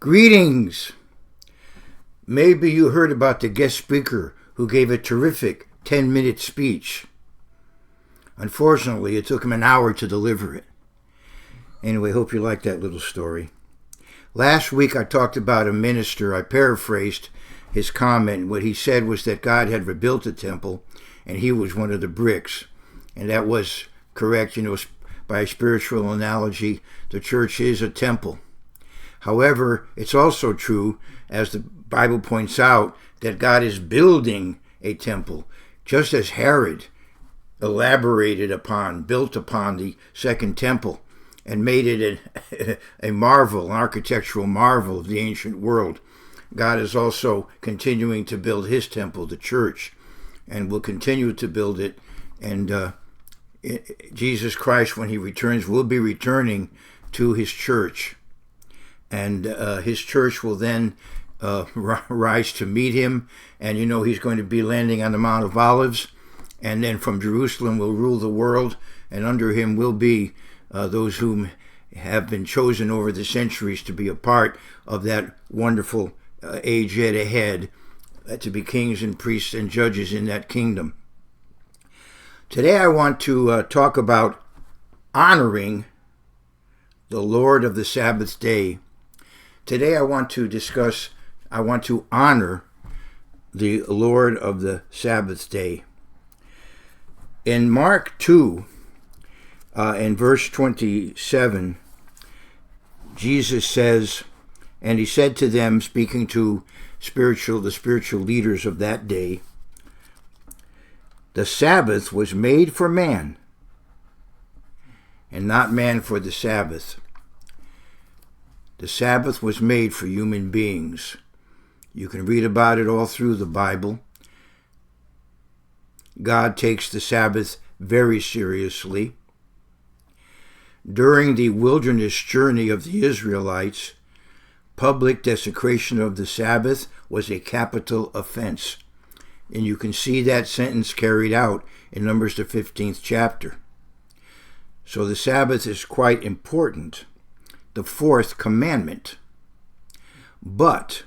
Greetings! Maybe you heard about the guest speaker who gave a terrific 10-minute speech. Unfortunately, it took him an hour to deliver it. Anyway, hope you like that little story. Last week I talked about a minister. I paraphrased his comment. What he said was that God had rebuilt the temple and he was one of the bricks. And that was correct. By a spiritual analogy, the church is a temple. However, it's also true, as the Bible points out, that God is building a temple, just as Herod built upon the second temple and made it a marvel, an architectural marvel of the ancient world. God is also continuing to build his temple, the church, and will continue to build it. And Jesus Christ, when he returns, will be returning to his church. And his church will then rise to meet him. And he's going to be landing on the Mount of Olives. And then from Jerusalem will rule the world. And under him will be those whom have been chosen over the centuries to be a part of that wonderful age yet ahead, to be kings and priests and judges in that kingdom. Today I want to talk about honoring the Lord of the Sabbath day. Today I want to honor the Lord of the Sabbath day. In Mark 2, in verse 27, Jesus says, and he said to them, speaking to the spiritual leaders of that day, the Sabbath was made for man, and not man for the Sabbath. The Sabbath was made for human beings. You can read about it all through the Bible. God takes the Sabbath very seriously. During the wilderness journey of the Israelites, public desecration of the Sabbath was a capital offense. And you can see that sentence carried out in Numbers the 15th chapter. So the Sabbath is quite important. The fourth commandment. But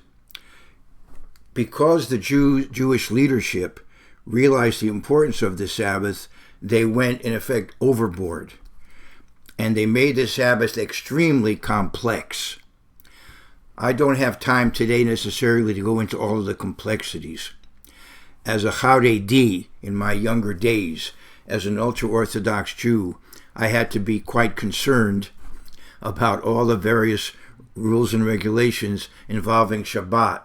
because the Jewish leadership realized the importance of the Sabbath, they went, in effect, overboard. And they made the Sabbath extremely complex. I don't have time today necessarily to go into all of the complexities. As a Haredi in my younger days, as an ultra-Orthodox Jew, I had to be quite concerned about all the various rules and regulations involving Shabbat.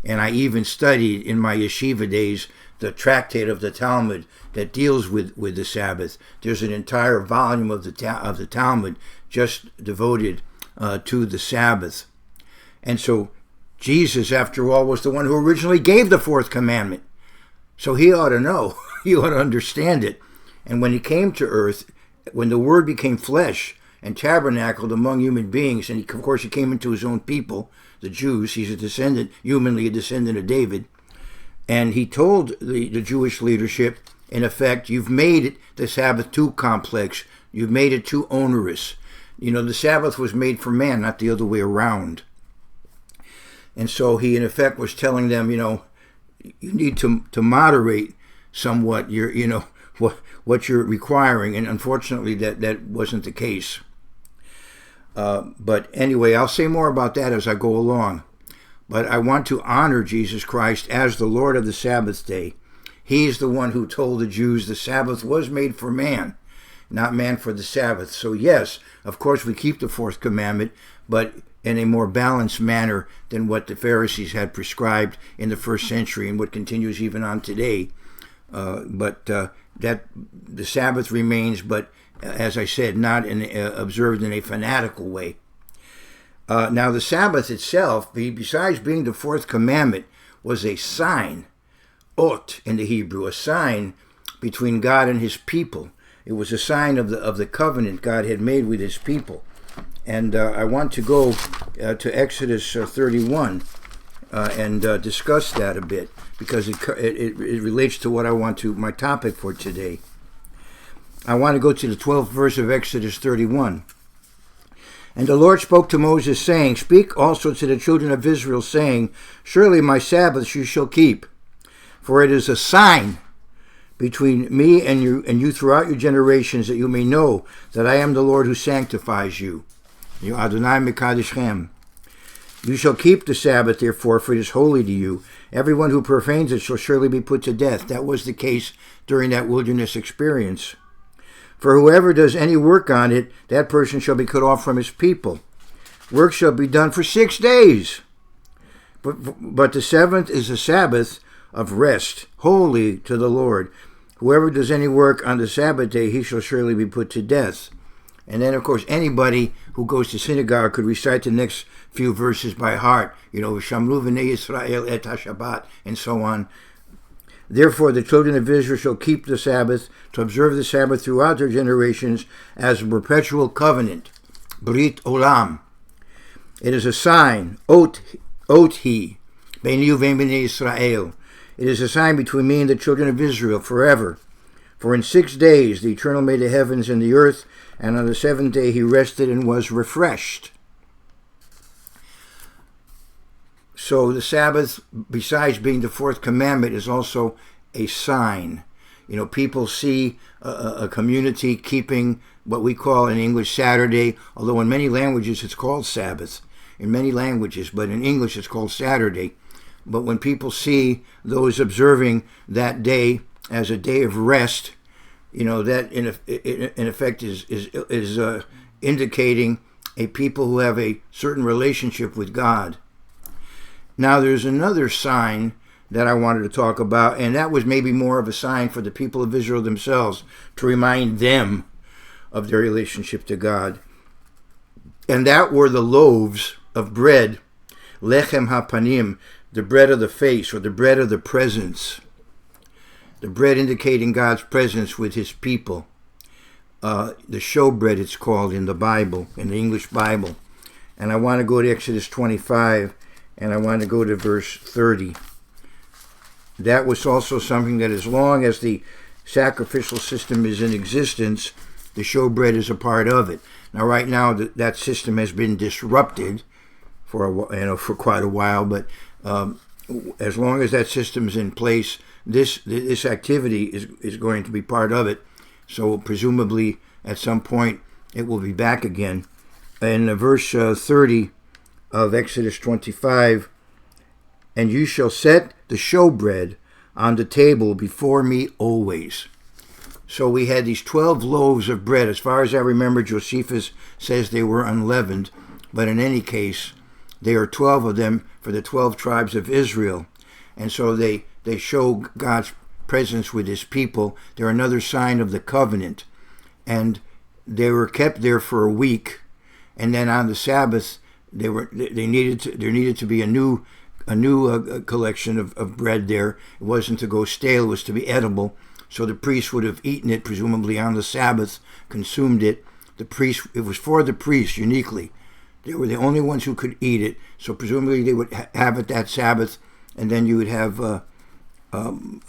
And I even studied in my yeshiva days the tractate of the Talmud that deals with the Sabbath. There's an entire volume of the Talmud just devoted to the Sabbath. And so Jesus, after all, was the one who originally gave the fourth commandment. So he ought to know, he ought to understand it. And when he came to earth, when the Word became flesh and tabernacled among human beings, and of course he came into his own people, the Jews, he's humanly a descendant of David, and he told the Jewish leadership, in effect, you've made the Sabbath too complex, you've made it too onerous. The Sabbath was made for man, not the other way around. And so he, in effect, was telling them, you need to moderate somewhat what you're requiring, and unfortunately that wasn't the case. But anyway, I'll say more about that as I go along. But I want to honor Jesus Christ as the Lord of the Sabbath day. He's the one who told the Jews the Sabbath was made for man, not man for the Sabbath. So yes, of course we keep the fourth commandment, but in a more balanced manner than what the Pharisees had prescribed in the first century and what continues even on today. But that the Sabbath remains, but as I said, not observed in a fanatical way. Now the Sabbath itself, besides being the fourth commandment, was a sign, ot in the Hebrew, a sign between God and his people. It was a sign of the covenant God had made with his people. And I want to go to Exodus 31 and discuss that a bit, because it relates to what my topic for today. I want to go to the 12th verse of Exodus 31. And the Lord spoke to Moses, saying, Speak also to the children of Israel, saying, Surely my Sabbaths you shall keep, for it is a sign between me and you throughout your generations, that you may know that I am the Lord who sanctifies you. You Adonai Mekadeshchem. You shall keep the Sabbath, therefore, for it is holy to you. Everyone who profanes it shall surely be put to death. That was the case during that wilderness experience. For whoever does any work on it, that person shall be cut off from his people. Work shall be done for 6 days. But the seventh is a Sabbath of rest, holy to the Lord. Whoever does any work on the Sabbath day, he shall surely be put to death. And then, of course, anybody who goes to synagogue could recite the next few verses by heart. Shamru v'nei Yisrael et ha-Shabbat, and so on. Therefore, the children of Israel shall keep the Sabbath, to observe the Sabbath throughout their generations as a perpetual covenant. Brit Olam. It is a sign, ot he, bein you vein b'nei Yisrael. It is a sign between me and the children of Israel forever. For in 6 days the Eternal made the heavens and the earth, and on the seventh day he rested and was refreshed. So the Sabbath, besides being the fourth commandment, is also a sign. People see a community keeping what we call in English Saturday, although in many languages it's called Sabbath. In many languages, but in English it's called Saturday. But when people see those observing that day as a day of rest, that in effect is indicating a people who have a certain relationship with God. Now there's another sign that I wanted to talk about, and that was maybe more of a sign for the people of Israel themselves, to remind them of their relationship to God. And that were the loaves of bread, lechem hapanim, the bread of the face, or the bread of the presence. The bread indicating God's presence with his people. The showbread, it's called in the Bible, in the English Bible. And I want to go to Exodus 25, and I want to go to verse 30. That was also something that as long as the sacrificial system is in existence, the showbread is a part of it. Now, right now, that system has been disrupted for quite a while, but as long as that system is in place, this activity is going to be part of it. So presumably at some point it will be back again. In verse 30 of Exodus 25, and you shall set the showbread on the table before me always. So we had these 12 loaves of bread. As far as I remember, Josephus says they were unleavened, but in any case, there are 12 of them for the 12 tribes of Israel. And so they show God's presence with his people. They're another sign of the covenant. And they were kept there for a week. And then on the Sabbath, there needed to be a new collection of bread there. It wasn't to go stale, it was to be edible. So the priest would have eaten it, presumably on the Sabbath, consumed it. It was for the priests uniquely. They were the only ones who could eat it. So presumably they would have it that Sabbath, and then you would have a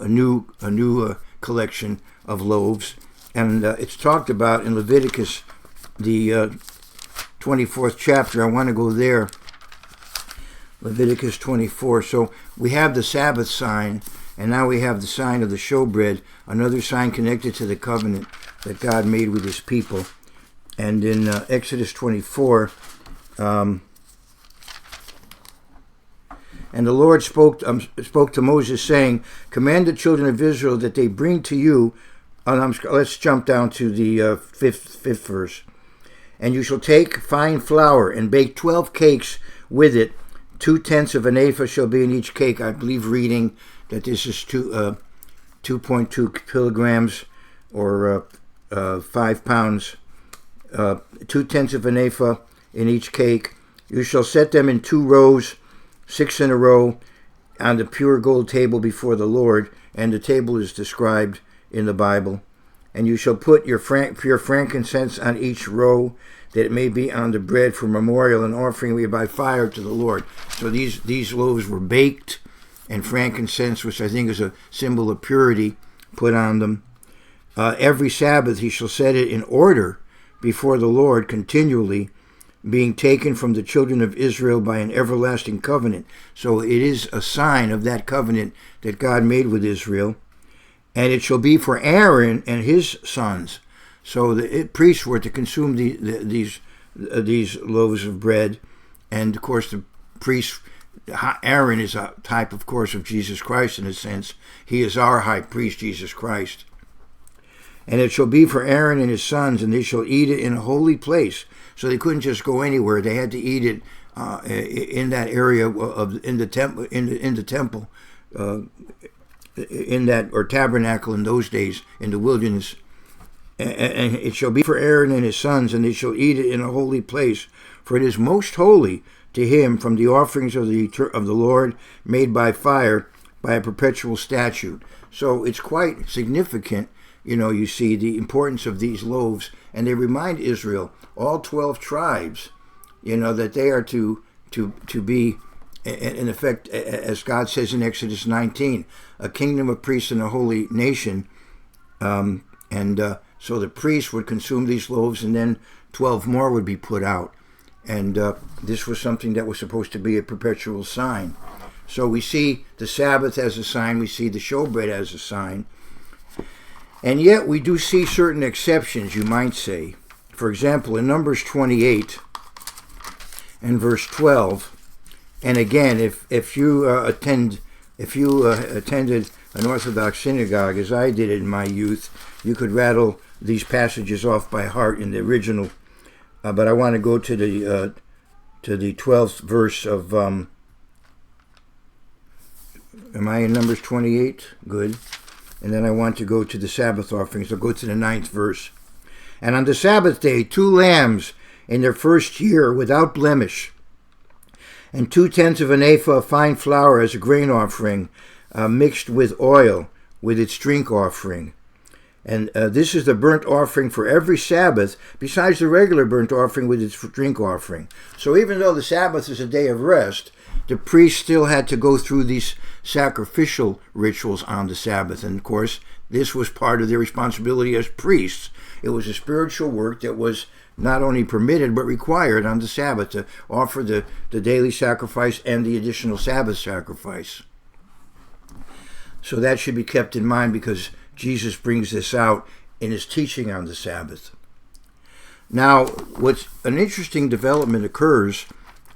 new collection of loaves. And it's talked about in Leviticus, the 24th chapter. I want to go there. Leviticus 24. So we have the Sabbath sign, and now we have the sign of the showbread, another sign connected to the covenant that God made with his people. And in Exodus 24, and the Lord spoke to Moses, saying, command the children of Israel that they bring to you, let's jump down to the fifth verse. And you shall take fine flour and bake 12 cakes with it. 2/10 of an ephah shall be in each cake. I believe reading that this is 2.2 kilograms or 5 pounds. 2/10 of an ephah in each cake. You shall set them in 2 rows, 6 in a row, on the pure gold table before the Lord. And the table is described in the Bible. And you shall put your pure frankincense on each row, that it may be on the bread for memorial and offering we by fire to the Lord. So these loaves were baked, and frankincense, which I think is a symbol of purity, put on them. Every Sabbath he shall set it in order before the Lord continually, being taken from the children of Israel by an everlasting covenant. So it is a sign of that covenant that God made with Israel. And it shall be for Aaron and his sons. So the priests were to consume these loaves of bread. And of course the priest, Aaron, is a type, of course, of Jesus Christ in a sense. He is our high priest, Jesus Christ. And it shall be for Aaron and his sons, and they shall eat it in a holy place. So they couldn't just go anywhere; they had to eat it in that area in the temple, in that or tabernacle in those days in the wilderness. And it shall be for Aaron and his sons, and they shall eat it in a holy place, for it is most holy to him from the offerings of the Lord made by fire, by a perpetual statute. So it's quite significant. You see the importance of these loaves, and they remind Israel, all 12 tribes, that they are to be, in effect, as God says in Exodus 19, a kingdom of priests and a holy nation. So the priests would consume these loaves, and then 12 more would be put out. And this was something that was supposed to be a perpetual sign. So we see the Sabbath as a sign, we see the showbread as a sign. And yet we do see certain exceptions, you might say. For example, in Numbers 28 and verse 12, and again, if you attended an Orthodox synagogue, as I did in my youth, you could rattle these passages off by heart in the original. But I want to go to the 12th verse of. Am I in Numbers 28? Good. And then I want to go to the Sabbath offerings. I'll go to the 9th verse. And on the Sabbath day, 2 lambs in their first year without blemish, and 2/10 of an ephah of fine flour as a grain offering, mixed with oil, with its drink offering. And this is the burnt offering for every Sabbath, besides the regular burnt offering with its drink offering. So even though the Sabbath is a day of rest, the priests still had to go through these sacrificial rituals on the Sabbath. And of course, this was part of their responsibility as priests. It was a spiritual work that was not only permitted, but required on the Sabbath to offer the daily sacrifice and the additional Sabbath sacrifice. So that should be kept in mind, because Jesus brings this out in his teaching on the Sabbath. Now, what's an interesting development occurs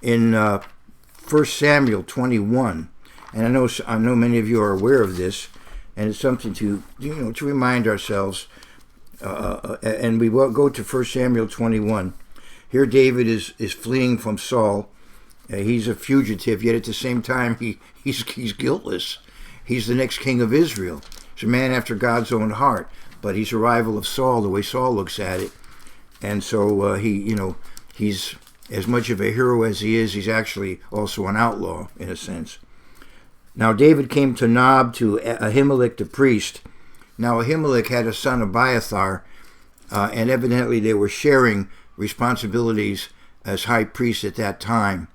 in 1 Samuel 21, and I know many of you are aware of this, and it's something to remind ourselves. And we will go to 1 Samuel 21. Here, David is fleeing from Saul. He's a fugitive, yet at the same time he's guiltless. He's the next king of Israel. He's a man after God's own heart, but he's a rival of Saul, the way Saul looks at it. And so he's as much of a hero as he is. He's actually also an outlaw in a sense. Now David came to Nob to Ahimelech the priest. Now Ahimelech had a son, Abiathar, and evidently they were sharing responsibilities as high priest at that time.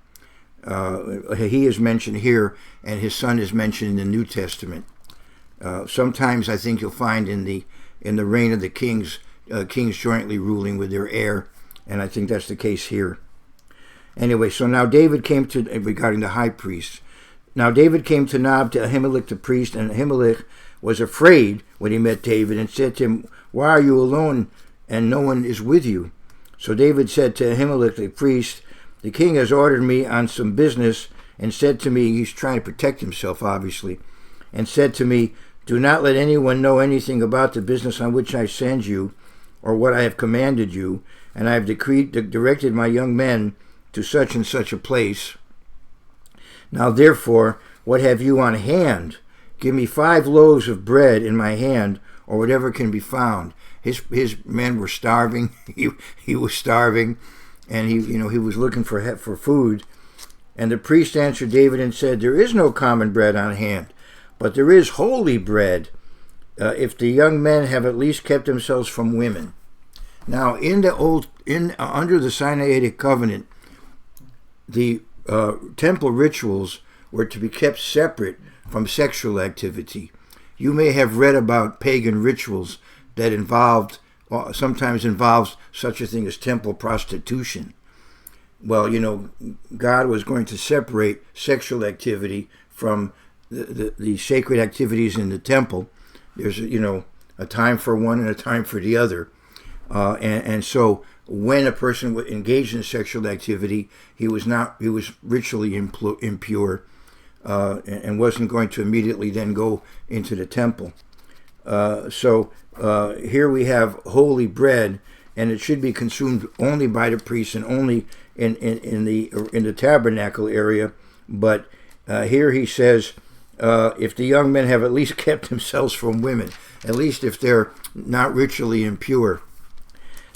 He is mentioned here, and his son is mentioned in the New Testament. Sometimes I think you'll find in the reign of the kings jointly ruling with their heir, and I think that's the case here. Anyway, so now David came to, regarding the high priest, now David came to Nob to Ahimelech the priest, and Ahimelech was afraid when he met David and said to him, "Why are you alone and no one is with you?" So David said to Ahimelech the priest, "The king has ordered me on some business and said to me," he's trying to protect himself obviously, and said to me, "Do not let anyone know anything about the business on which I send you or what I have commanded you, and I have directed my young men to such and such a place. Now therefore, what have you on hand? Give me 5 loaves of bread in my hand, or whatever can be found." His men were starving. He was starving, and he was looking for food. And the priest answered David and said, "There is no common bread on hand, but there is holy bread, if the young men have at least kept themselves from women." Now, under the Sinaitic covenant, the temple rituals were to be kept separate from sexual activity. You may have read about pagan rituals that sometimes involved such a thing as temple prostitution. well, God was going to separate sexual activity from the sacred activities in the temple. There's, a time for one and a time for the other. And so when a person engaged in sexual activity, he was ritually impure, and wasn't going to immediately then go into the temple. So here we have holy bread, and it should be consumed only by the priest and only in the tabernacle area. But here he says, if the young men have at least kept themselves from women, at least if they're not ritually impure.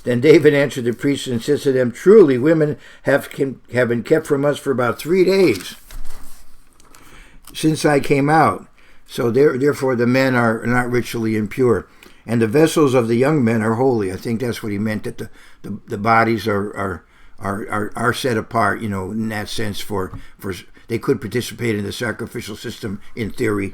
Then David answered the priests and said to them, truly, women have been kept from us for about 3 days since I came out. So therefore the men are not ritually impure. And the vessels of the young men are holy. I think that's what he meant, that the bodies are set apart, in that sense, for they could participate in the sacrificial system in theory.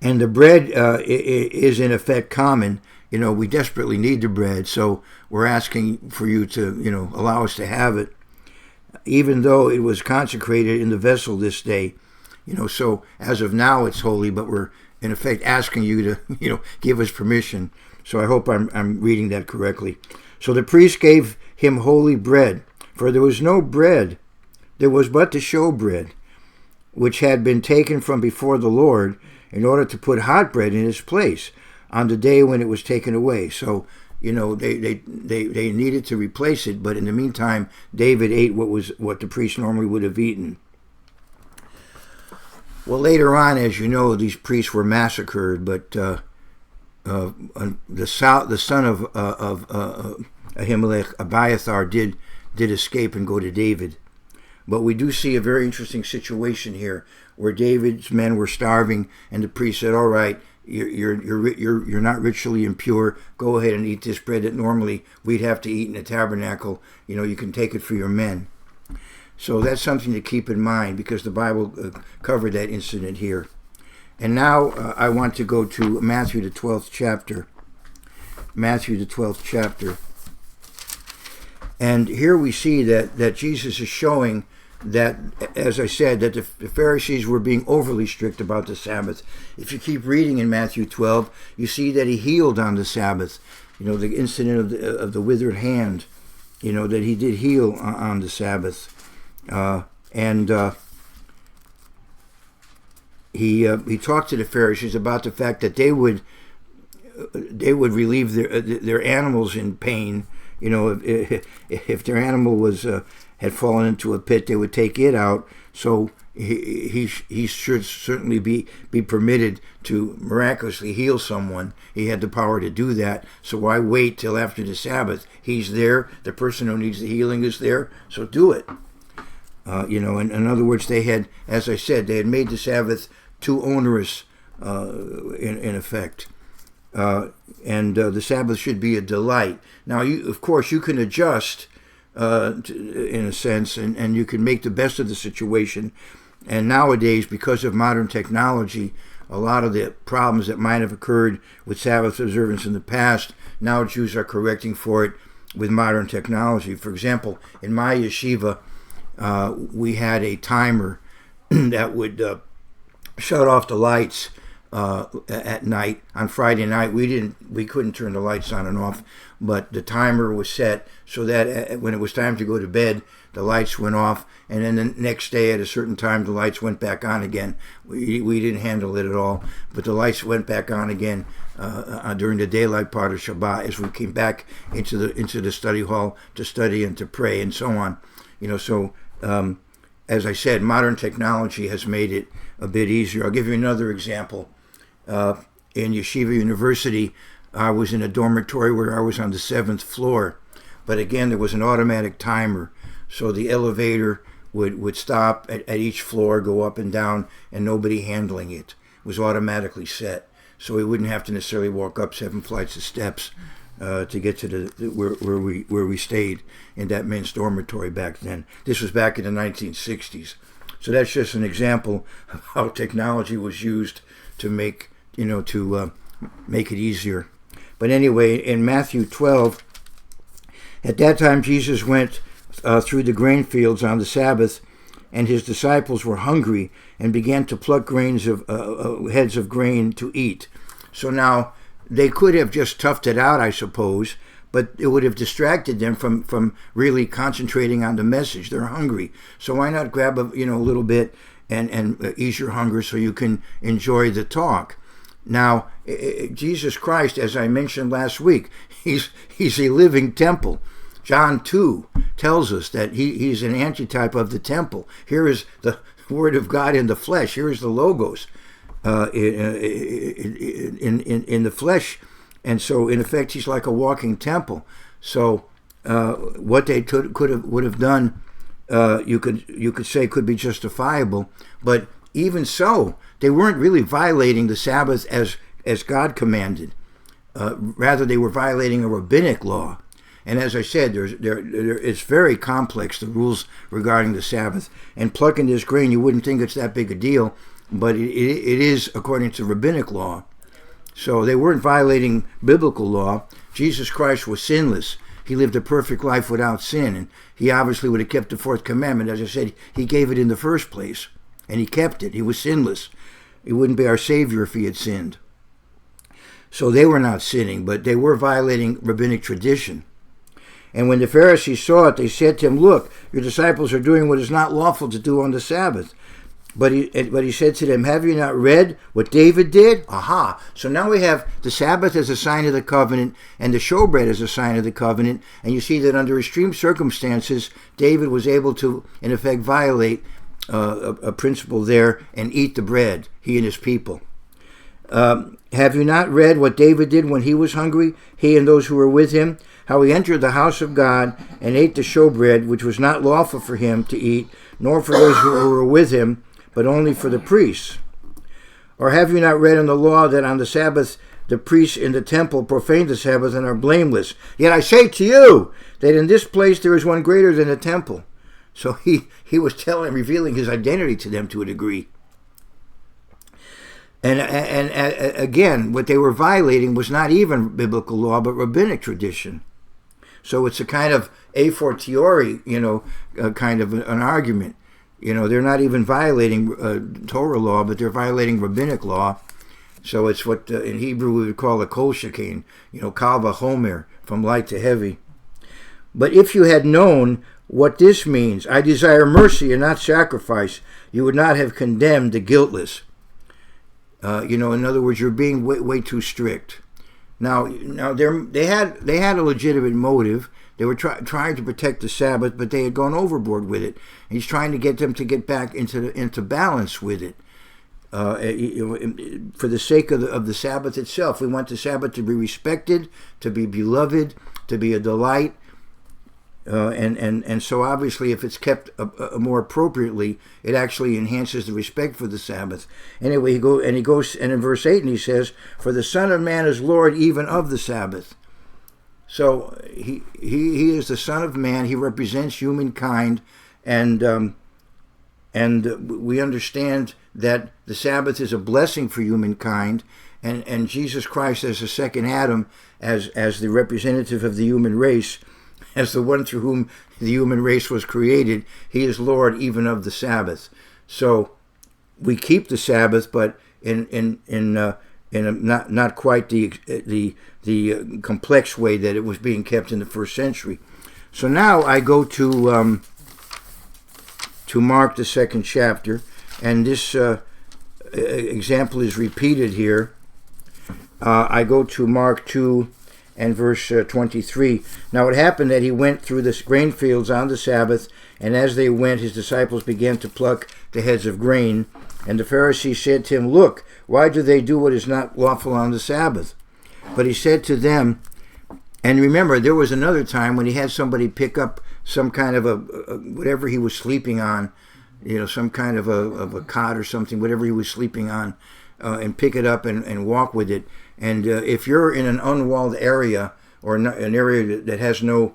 And the bread is in effect common. We desperately need the bread, so we're asking for you to, allow us to have it, even though it was consecrated in the vessel this day. So as of now it's holy, but we're in effect asking you to, give us permission. So I hope I'm reading that correctly. So the priest gave him holy bread, for there was no bread, there was but the showbread, which had been taken from before the Lord, in order to put hot bread in its place on the day when it was taken away. So, they needed to replace it, but in the meantime, David ate what the priest normally would have eaten. Well, later on, as you know, these priests were massacred, but the son of Ahimelech, Abiathar, did escape and go to David. But we do see a very interesting situation here, where David's men were starving, and the priest said, "All right, you're not ritually impure. Go ahead and eat this bread that normally we'd have to eat in the tabernacle. You can take it for your men." So that's something to keep in mind, because the Bible covered that incident here. And now I want to go to Matthew the 12th chapter. Matthew the 12th chapter. And here we see that Jesus is showing that, as I said, that the Pharisees were being overly strict about the Sabbath. If you keep reading in Matthew 12, you see that he healed on the Sabbath. The incident of the withered hand, that he did heal on the Sabbath. He talked to the Pharisees about the fact that they would relieve their animals in pain. If their animal had fallen into a pit, they would take it out. So he should certainly be permitted to miraculously heal someone. He had the power to do that. So why wait till after the Sabbath? He's there. The person who needs the healing is there. So do it. In other words, they had, as I said, they had made the Sabbath too onerous, in effect. And the Sabbath should be a delight. Now, of course, you can adjust, in a sense, and you can make the best of the situation. And nowadays, because of modern technology, a lot of the problems that might have occurred with Sabbath observance in the past, now Jews are correcting for it with modern technology. For example, in my yeshiva, we had a timer that would shut off the lights at night. On Friday night, we couldn't turn the lights on and off, but the timer was set so that when it was time to go to bed, the lights went off, and then the next day at a certain time, the lights went back on again. We didn't handle it at all, but the lights went back on again during the daylight part of Shabbat as we came back into the study hall to study and to pray and so on. As I said, modern technology has made it a bit easier. I'll give you another example. In Yeshiva University, I was in a dormitory where I was on the 7th floor. But again, there was an automatic timer. So the elevator would stop at each floor, go up and down, and nobody handling it. It was automatically set. So we wouldn't have to necessarily walk up 7 flights of steps to get to where we stayed in that men's dormitory back then. This was back in the 1960s. So that's just an example of how technology was used to make it easier. But anyway, in Matthew 12, at that time Jesus went through the grain fields on the Sabbath, and his disciples were hungry and began to pluck heads of grain to eat. So now they could have just toughed it out, I suppose, but it would have distracted them from really concentrating on the message. They're hungry, so why not grab a little bit and ease your hunger so you can enjoy the talk. Now, Jesus Christ, as I mentioned last week, he's a living temple. John 2 tells us that he's an antitype of the temple. Here is the Word of God in the flesh. Here is the Logos in the flesh. And so, in effect, he's like a walking temple. So, what they would have done, you could say, could be justifiable. But even so, they weren't really violating the Sabbath as God commanded. Rather, they were violating a rabbinic law. And as I said, it's very complex, the rules regarding the Sabbath. And plucking this grain, you wouldn't think it's that big a deal, but it is according to rabbinic law. So they weren't violating biblical law. Jesus Christ was sinless. He lived a perfect life without sin, and he obviously would have kept the fourth commandment. As I said, he gave it in the first place, and he kept it. He was sinless. He wouldn't be our Savior if he had sinned. So they were not sinning, but they were violating rabbinic tradition. And when the Pharisees saw it, they said to him, "Look, your disciples are doing what is not lawful to do on the Sabbath." But he said to them, "Have you not read what David did?" Aha! So now we have the Sabbath as a sign of the covenant and the showbread as a sign of the covenant. And you see that under extreme circumstances, David was able to, in effect, violate a principle there and eat the bread, he and his people. Have you not read what David did when he was hungry, he and those who were with him? How he entered the house of God and ate the showbread, which was not lawful for him to eat, nor for those who were with him, but only for the priests. Or have you not read in the law that on the Sabbath the priests in the temple profane the Sabbath and are blameless? Yet I say to you that in this place there is one greater than the temple. So he was revealing his identity to them to a degree. And again, what they were violating was not even biblical law, but rabbinic tradition. So it's a kind of a fortiori, kind of an argument. They're not even violating Torah law, but they're violating rabbinic law. So it's what in Hebrew we would call a kol shekain, kal vachomer, from light to heavy. But if you had known what this means, I desire mercy and not sacrifice, you would not have condemned the guiltless. In other words, you're being way too strict. Now they had a legitimate motive. They were trying to protect the Sabbath, but they had gone overboard with it. And he's trying to get them to get back into balance with it. For the sake of the Sabbath itself, we want the Sabbath to be respected, to be beloved, to be a delight. And so obviously, if it's kept more appropriately, it actually enhances the respect for the Sabbath. Anyway, he goes in verse 8, and he says, "For the Son of Man is Lord even of the Sabbath." So he is the Son of Man. He represents humankind, and we understand that the Sabbath is a blessing for humankind, and Jesus Christ as the second Adam, as the representative of the human race. As the one through whom the human race was created, he is Lord even of the Sabbath. So we keep the Sabbath, but in a not quite the complex way that it was being kept in the first century. So now I go to Mark, the second chapter, and this example is repeated here. I go to Mark 2 and verse 23. Now it happened that he went through the grain fields on the Sabbath, and as they went, his disciples began to pluck the heads of grain. And the Pharisees said to him, "Look, why do they do what is not lawful on the Sabbath?" But he said to them, and remember, there was another time when he had somebody pick up some kind of a whatever he was sleeping on, some kind of a cot or something, whatever he was sleeping on, and pick it up and walk with it. And if you're in an unwalled area or an area that has no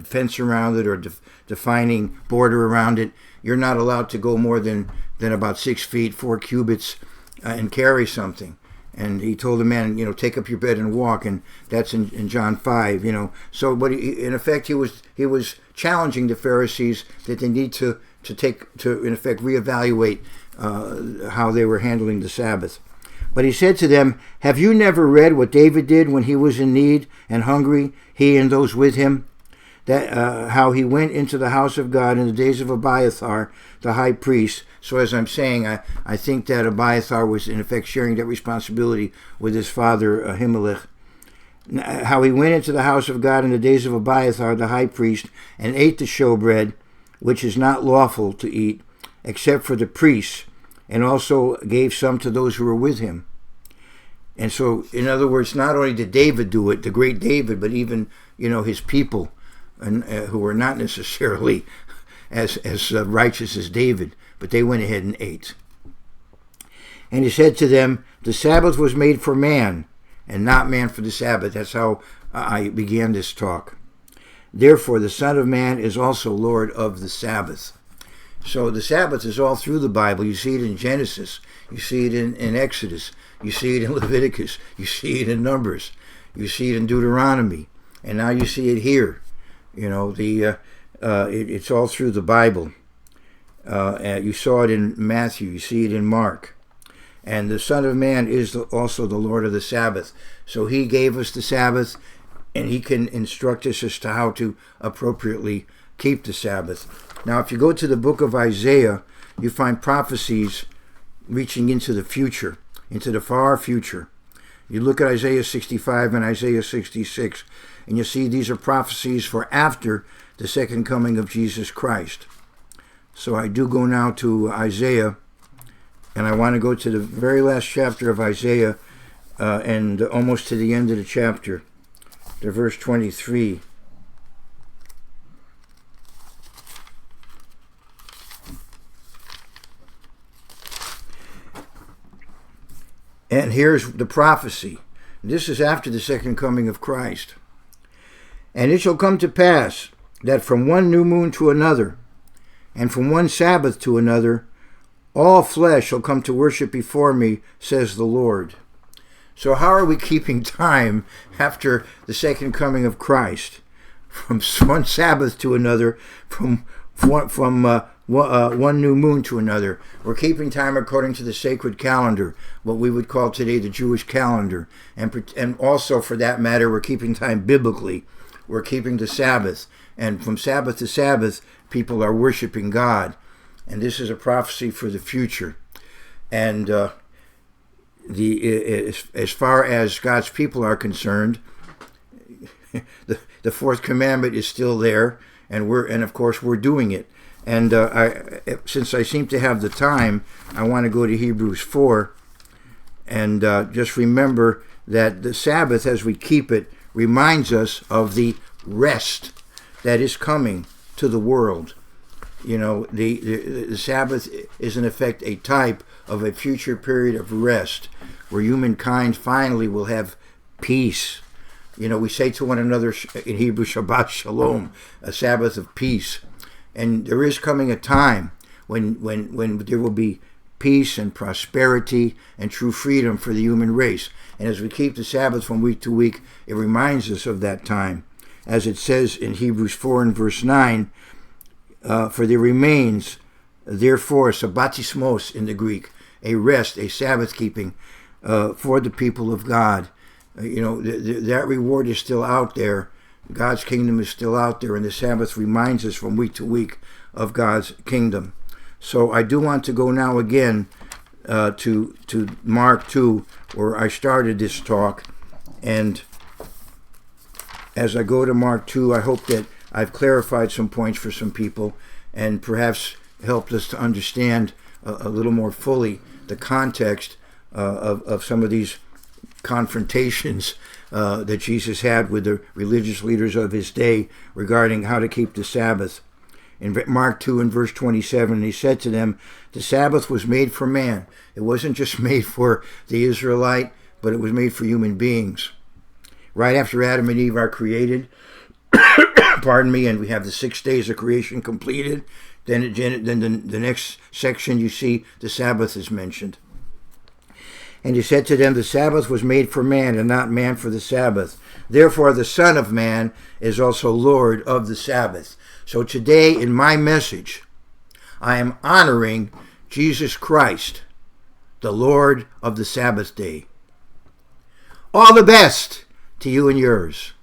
fence around it or defining border around it, you're not allowed to go more than about 6 feet, 4 cubits, and carry something. And he told the man, take up your bed and walk, and that's in John 5, So, but in effect, he was challenging the Pharisees that they need to in effect reevaluate how they were handling the Sabbath. But he said to them, "Have you never read what David did when he was in need and hungry, he and those with him? That how he went into the house of God in the days of Abiathar, the high priest." So as I'm saying, I think that Abiathar was in effect sharing that responsibility with his father Ahimelech. How he went into the house of God in the days of Abiathar, the high priest, and ate the showbread, which is not lawful to eat, except for the priests, and also gave some to those who were with him. And so, in other words, not only did David do it, the great David, but even, his people, and who were not necessarily as righteous as David, but they went ahead and ate. And he said to them, "The Sabbath was made for man, and not man for the Sabbath." That's how I began this talk. "Therefore, the Son of Man is also Lord of the Sabbath." So the Sabbath is all through the Bible. You see it in Genesis. You see it in Exodus. You see it in Leviticus. You see it in Numbers. You see it in Deuteronomy. And now you see it here. It's all through the Bible. You saw it in Matthew. You see it in Mark. And the Son of Man is also the Lord of the Sabbath. So he gave us the Sabbath, and he can instruct us as to how to appropriately keep the Sabbath. Now, if you go to the book of Isaiah, you find prophecies reaching into the future, into the far future. You look at Isaiah 65 and Isaiah 66, and you see these are prophecies for after the second coming of Jesus Christ. So I do go now to Isaiah, and I want to go to the very last chapter of Isaiah, and almost to the end of the chapter, to verse 23. And here's the prophecy. This is after the second coming of Christ. "And it shall come to pass that from one new moon to another, and from one Sabbath to another, all flesh shall come to worship before me, says the Lord." So how are we keeping time after the second coming of Christ? From one Sabbath to another, from one new moon to another. We're keeping time according to the sacred calendar, what we would call today the Jewish calendar. And also, for that matter, we're keeping time biblically. We're keeping the Sabbath. And from Sabbath to Sabbath, people are worshiping God. And this is a prophecy for the future. And as far as God's people are concerned, the fourth commandment is still there, and of course we're doing it. And since I seem to have the time, I want to go to Hebrews 4, and just remember that the Sabbath, as we keep it, reminds us of the rest that is coming to the world. The Sabbath is in effect a type of a future period of rest, where humankind finally will have peace. We say to one another in Hebrew, Shabbat Shalom, a Sabbath of peace. And there is coming a time when there will be peace and prosperity and true freedom for the human race. And as we keep the Sabbath from week to week, it reminds us of that time. As it says in Hebrews 4 and verse 9, "For there remains, therefore, sabbatismos in the Greek, a rest, a Sabbath keeping for the people of God." That reward is still out there. God's kingdom is still out there, and the Sabbath reminds us from week to week of God's kingdom. So I do want to go now again to Mark 2, where I started this talk. And as I go to Mark 2, I hope that I've clarified some points for some people, and perhaps helped us to understand a little more fully the context of some of these confrontations that Jesus had with the religious leaders of his day regarding how to keep the Sabbath. In Mark 2 and verse 27, he said to them, "The Sabbath was made for man." It wasn't just made for the Israelite, but it was made for human beings. Right after Adam and Eve are created, and we have the 6 days of creation completed, then the next section you see the Sabbath is mentioned. And he said to them, the Sabbath was made for man, and not man for the Sabbath. Therefore the Son of Man is also Lord of the Sabbath. So today in my message, I am honoring Jesus Christ, the Lord of the Sabbath day. All the best to you and yours.